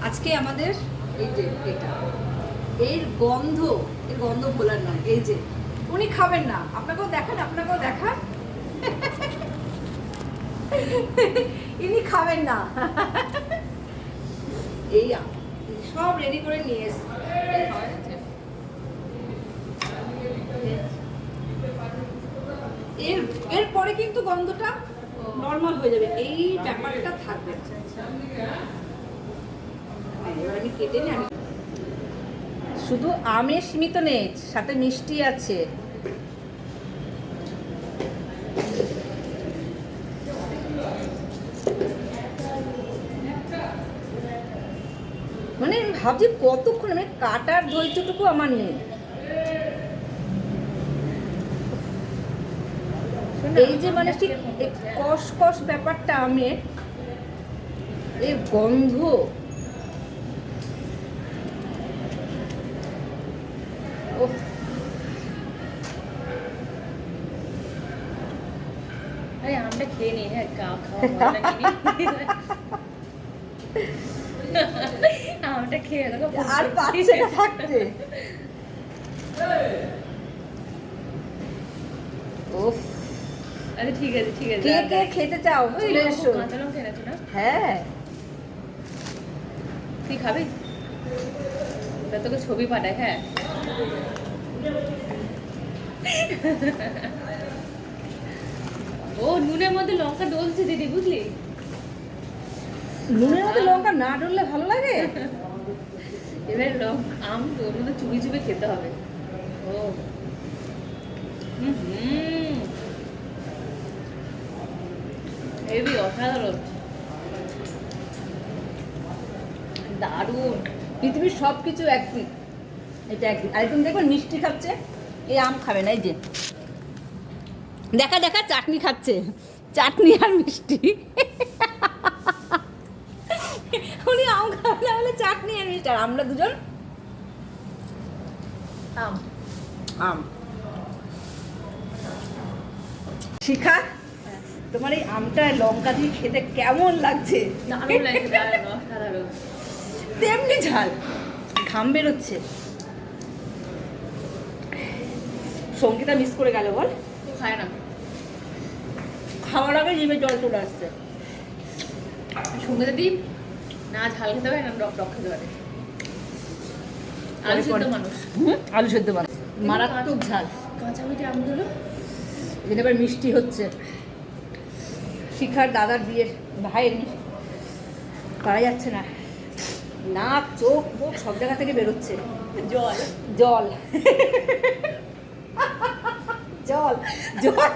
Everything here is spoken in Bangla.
আজকে আমাদের এই যে এটা এর গন্ধ ভোলার নয়। এই যে উনি খাবেন না, আপনাকেও দেখান ইনি খাবেন না। এই সব রেডি করে নিয়ে এসছে। এরপরে কিন্তু গন্ধটা নর্মাল হয়ে যাবে, এই ব্যাপারটা থাকবে। এবার আমি কেটে নিই। শুধু আমের সীমিত নেই, সাথে মিষ্টি আছে। মানে ভাবছি কতক্ষণ, মানে কাটার ধৈর্যটুকু আমার নেই। এই যে মানে ঠিক কষ ব্যাপারটা আমের, এই গন্ধ, আমটা খেয়ে নি। হ্যাঁ, আমটা খেয়ে আর পাচ্ছে না থাকতে। আচ্ছা ঠিক আছে কে খেতে চাও চলে এসো। কাঁচা লঙ্কা এনেছো না? হ্যাঁ, তুই খাবি? তা তোকে ছবি পাঠায়। হ্যাঁ, ও নুনের মধ্যে লঙ্কা ডলছে দিদি, বুঝলি? নুনের মধ্যে লঙ্কা না ডললে ভালো লাগে? এবার আম তো ওর মধ্যে চুবি চুবি খেতে হবে। ও হেবি, অসাধারণ, দারুণ। পৃথিবীর সব কিছু একদিক, এটা একদিক। আর তুমি দেখবেন মিষ্টি খাচ্ছে, এই আম খাবে না। এই যে দেখা চাটনি খাচ্ছে, চাটনি আর মিষ্টি। উনি আম খাবে না বলে চাটনি আর মিষ্টি, আর আমরা দুজন আম। শিখা, তোমার এই আমটা লঙ্কা দিয়ে খেতে কেমন লাগছে? দারুণ লাগছে, দারুণ, অসাধারণ। তেমনি ঝাল, ঘাম বেরোচ্ছে। সঙ্গীতা মিস করে গেল বল। খায় না, খাওয়ার আগে জিভে জল চলে আসছে। সঙ্গে যদি না ঝাল খেতে পারে না টক খেতে পারে। আলু সেদ্ধ মানুষ, আলু সেদ্ধ মানুষ, মারাত্মক ঝাল। কাঁচা মিঠে আমগুলো এখানে আবার মিষ্টি হচ্ছে। শিখার দাদার বিয়ের ভাইয়ের পারা যাচ্ছে না, নাক চোখ মুখ সব জায়গা থেকে বেরোচ্ছে জল জল জল জল।